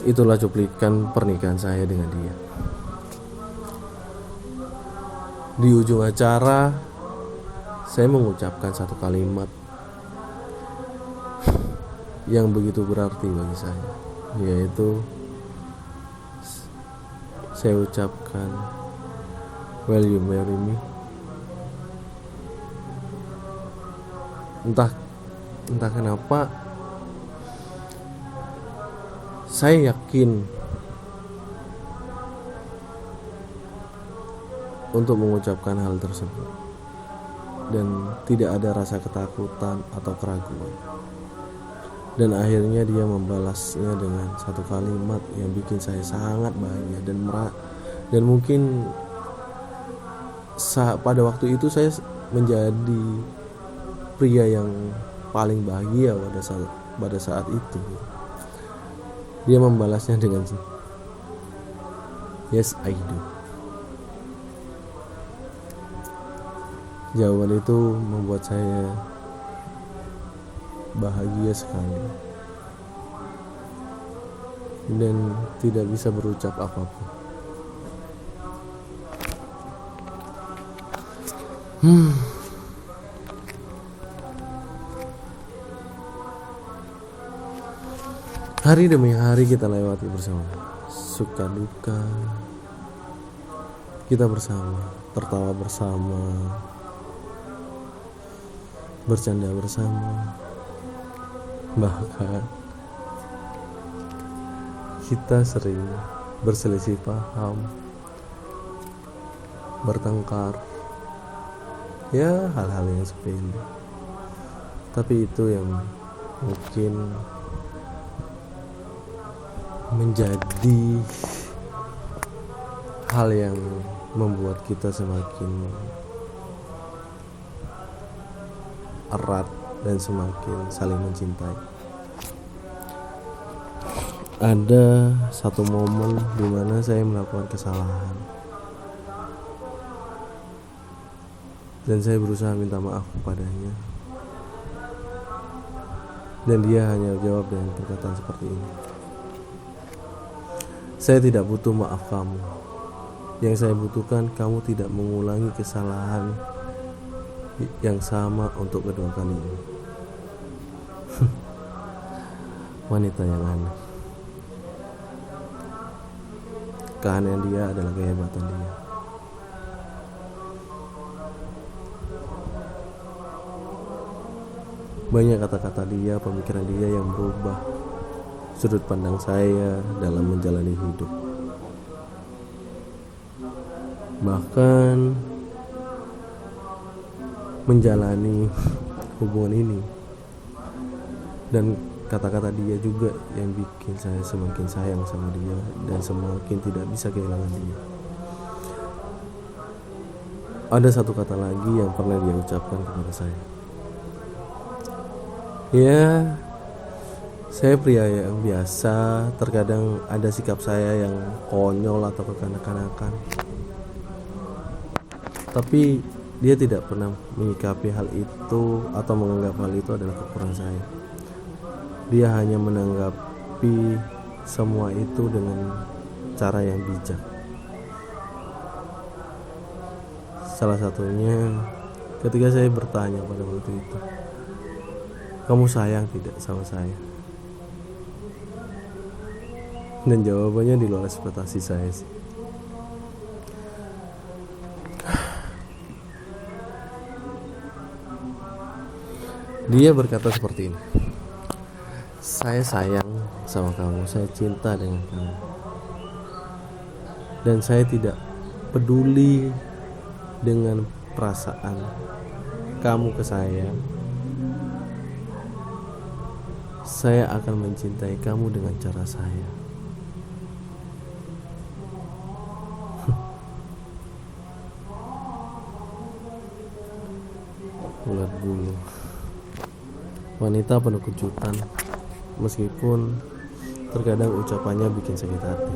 Itulah cuplikan pernikahan saya dengan dia. Di ujung acara, saya mengucapkan satu kalimat yang begitu berarti bagi saya, yaitu saya ucapkan, "Will you marry me?" Entah kenapa saya yakin untuk mengucapkan hal tersebut dan tidak ada rasa ketakutan atau keraguan. Dan akhirnya dia membalasnya dengan satu kalimat yang bikin saya sangat bahagia dan mungkin pada waktu itu saya menjadi pria yang paling bahagia pada saat itu. Dia membalasnya dengan "Yes, I do." Jawaban itu membuat saya bahagia sekali dan tidak bisa berucap apapun. Hari demi hari kita lewati bersama, suka duka kita bersama, tertawa bersama, bercanda bersama. Bahkan kita sering berselisih paham, bertengkar, ya hal-hal yang sepele. Tapi itu yang mungkin menjadi hal yang membuat kita semakin erat dan semakin saling mencintai. Ada satu momen di mana saya melakukan kesalahan dan saya berusaha minta maaf kepadanya, dan dia hanya jawab dengan perkataan seperti ini: "Saya tidak butuh maaf kamu. Yang saya butuhkan kamu tidak mengulangi kesalahan yang sama untuk kedua kalinya." Wanita yang aneh. Keanehan dia adalah kehebatan dia. Banyak kata-kata dia, pemikiran dia yang berubah sudut pandang saya dalam menjalani hidup. Bahkan menjalani hubungan ini. Dan kata-kata dia juga yang bikin saya semakin sayang sama dia dan semakin tidak bisa kehilangan dia. Ada satu kata lagi yang pernah dia ucapkan kepada saya. Ya, saya pria yang biasa, terkadang ada sikap saya yang konyol atau kekanak-kanakan. Tapi dia tidak pernah menyikapi hal itu atau menganggap hal itu adalah kekurangan saya. Dia hanya menanggapi semua itu dengan cara yang bijak. Salah satunya ketika saya bertanya pada waktu itu, "Kamu sayang tidak sama saya?" Dan jawabannya di luar ekspektasi saya sih. Dia berkata seperti ini: "Saya sayang sama kamu, saya cinta dengan kamu, dan saya tidak peduli dengan perasaan kamu ke saya. Saya akan mencintai kamu dengan cara saya." Ulat bulu. Wanita penuh kejutan, meskipun terkadang ucapannya bikin sakit hati.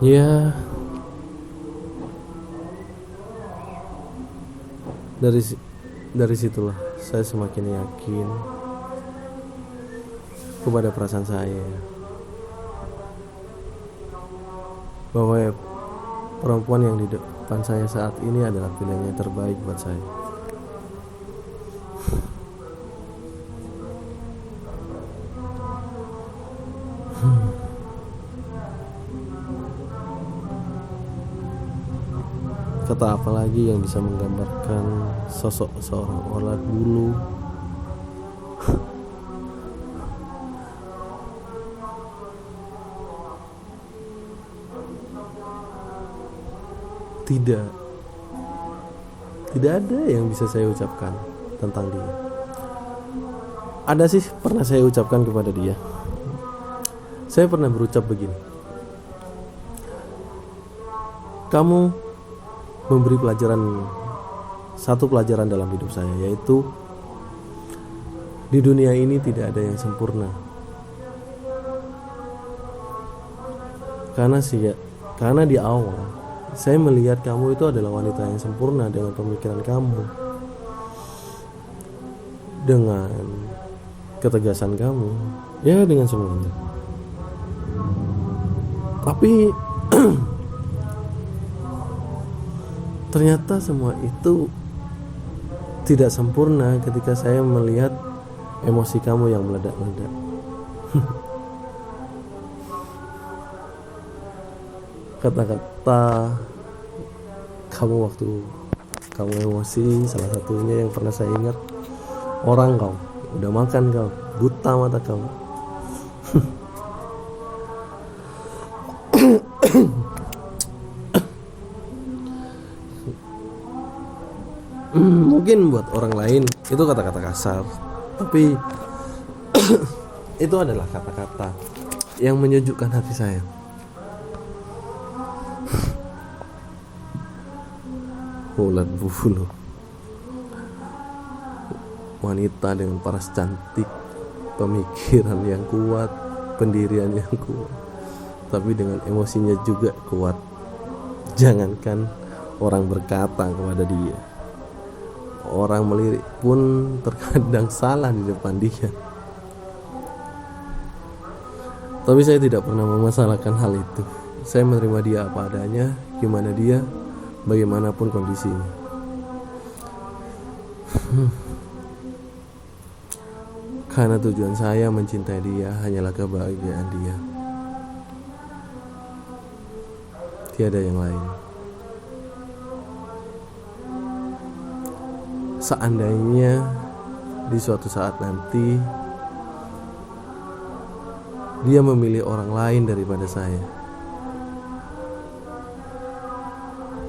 Ya, Dari dari situlah saya semakin yakin kepada perasaan saya bahwa perempuan yang di depan saya saat ini adalah pilihan yang terbaik buat saya. Kata apa lagi yang bisa menggambarkan sosok seorang orang dulu tidak ada yang bisa saya ucapkan tentang dia. Ada sih, pernah saya ucapkan kepada dia. Saya pernah berucap begini, kamu memberi satu pelajaran dalam hidup saya, yaitu di dunia ini tidak ada yang sempurna. Karena di awal saya melihat kamu itu adalah wanita yang sempurna dengan pemikiran kamu, dengan ketegasan kamu, ya dengan semuanya. Tapi ternyata semua itu tidak sempurna ketika saya melihat emosi kamu yang meledak-ledak. Kata-kata kamu waktu kamu emosi, salah satunya yang pernah saya ingat, orang kau, udah makan kau, buta mata kau. Mungkin buat orang lain itu kata-kata kasar, tapi itu adalah kata-kata yang menyejukkan hati saya. Ulat bulu, wanita dengan paras cantik, pemikiran yang kuat, pendirian yang kuat, tapi dengan emosinya juga kuat. Jangankan orang berkata kepada dia, orang melirik pun terkadang salah di depan dia. Tapi saya tidak pernah memasalahkan hal itu. Saya menerima dia apa adanya, gimana dia, bagaimanapun kondisinya. Karena tujuan saya mencintai dia hanyalah kebahagiaan dia, tiada yang lain. Seandainya di suatu saat nanti dia memilih orang lain daripada saya,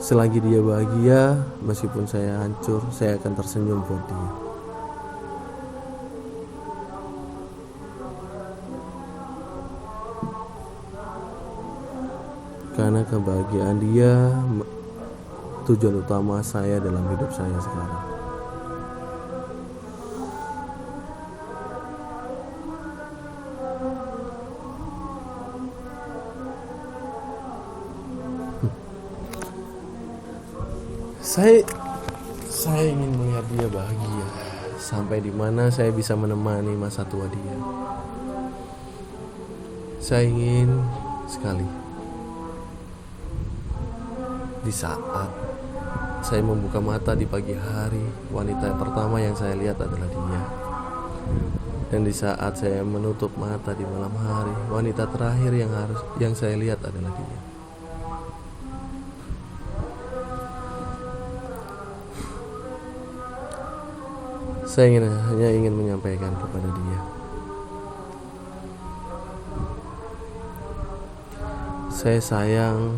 selagi dia bahagia, meskipun saya hancur, saya akan tersenyum buat dia. Karena kebahagiaan dia tujuan utama saya dalam hidup saya sekarang. Saya ingin melihat dia bahagia sampai di mana saya bisa menemani masa tua dia. Saya ingin sekali di saat saya membuka mata di pagi hari, wanita yang pertama yang saya lihat adalah dia. Dan di saat saya menutup mata di malam hari, wanita terakhir yang saya lihat adalah dia. Saya hanya ingin menyampaikan kepada dia, saya sayang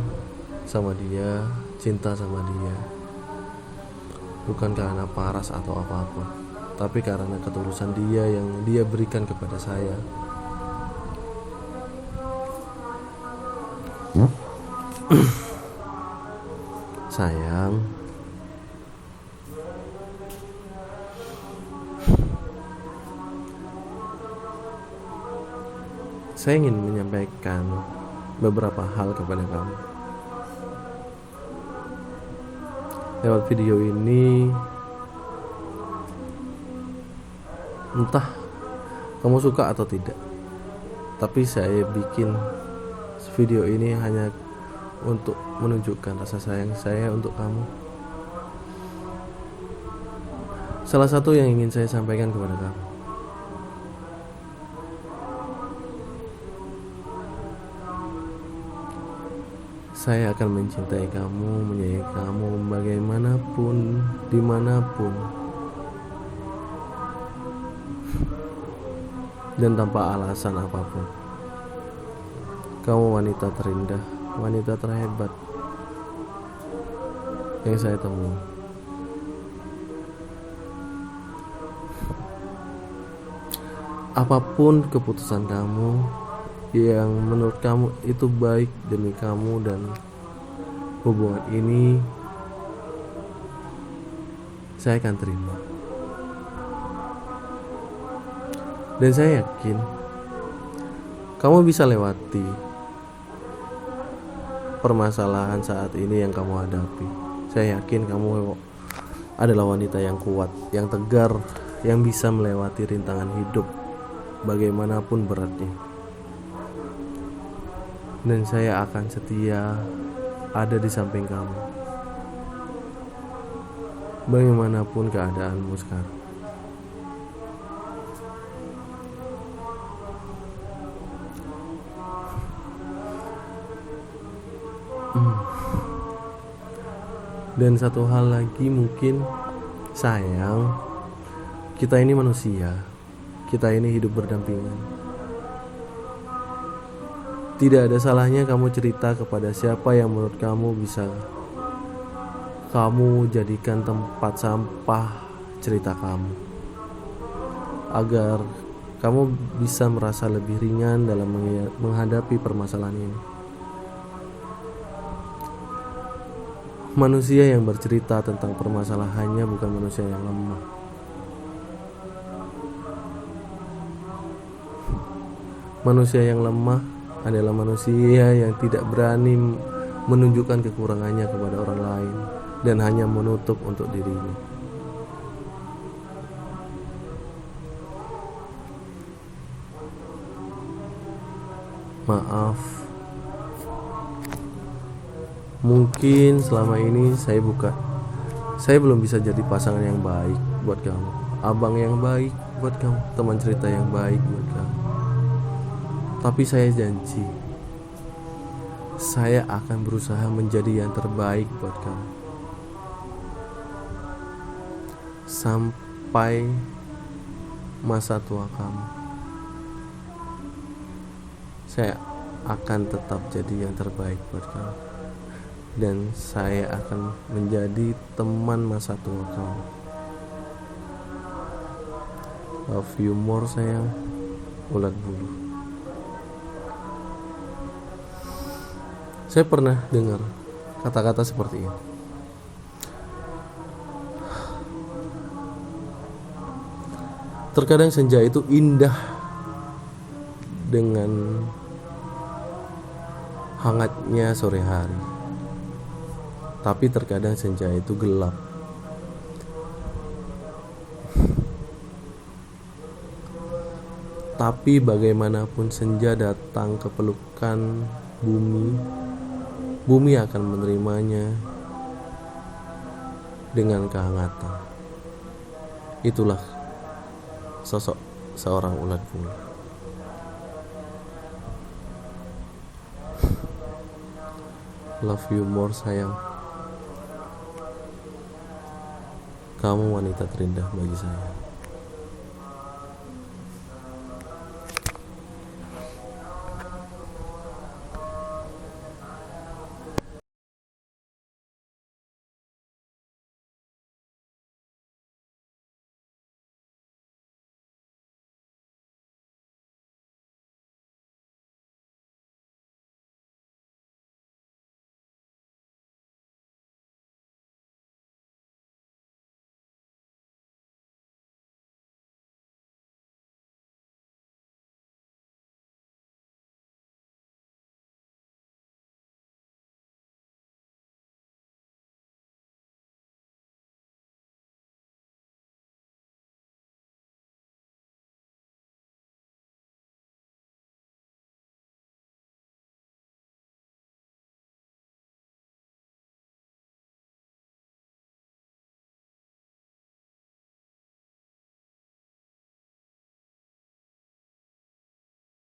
sama dia, cinta sama dia, bukan karena paras atau apa-apa, tapi karena ketulusan dia yang dia berikan kepada saya. Sayang, saya ingin menyampaikan beberapa hal kepada kamu. Lewat video ini Entah kamu suka atau tidak, tapi saya bikin video ini hanya untuk menunjukkan rasa sayang saya untuk kamu. Salah satu yang ingin saya sampaikan kepada kamu, saya akan mencintai kamu, menyayangi kamu bagaimanapun, dimanapun, dan tanpa alasan apapun. Kamu wanita terindah, wanita terhebat yang saya temui. Apapun keputusan kamu yang menurut kamu itu baik demi kamu dan hubungan ini, saya akan terima. Dan saya yakin kamu bisa lewati permasalahan saat ini yang kamu hadapi. Saya yakin kamu adalah wanita yang kuat, yang tegar, yang bisa melewati rintangan hidup bagaimanapun beratnya. Dan saya akan setia ada di samping kamu bagaimanapun keadaanmu sekarang. Dan satu hal lagi, mungkin sayang, kita ini manusia, kita ini hidup berdampingan. Tidak ada salahnya kamu cerita kepada siapa yang menurut kamu bisa kamu jadikan tempat sampah cerita kamu, agar kamu bisa merasa lebih ringan dalam menghadapi permasalahan ini. Manusia yang bercerita tentang permasalahannya bukan manusia yang lemah. Manusia yang lemah adalah manusia yang tidak berani menunjukkan kekurangannya kepada orang lain dan hanya menutup untuk dirinya. Maaf, mungkin selama ini saya belum bisa jadi pasangan yang baik buat kamu, abang yang baik buat kamu, teman cerita yang baik buat kamu. Tapi saya janji, saya akan berusaha menjadi yang terbaik buat kamu sampai masa tua kamu. Saya akan tetap jadi yang terbaik buat kamu, dan saya akan menjadi teman masa tua kamu. Love you more sayang, ulat bulu. Saya pernah dengar kata-kata seperti ini. Terkadang senja itu indah dengan hangatnya sore hari, tapi terkadang senja itu gelap. Tapi bagaimanapun senja datang ke pelukan bumi akan menerimanya dengan kehangatan. Itulah sosok seorang ulat bulu. Love you more sayang. Kamu wanita terindah bagi saya.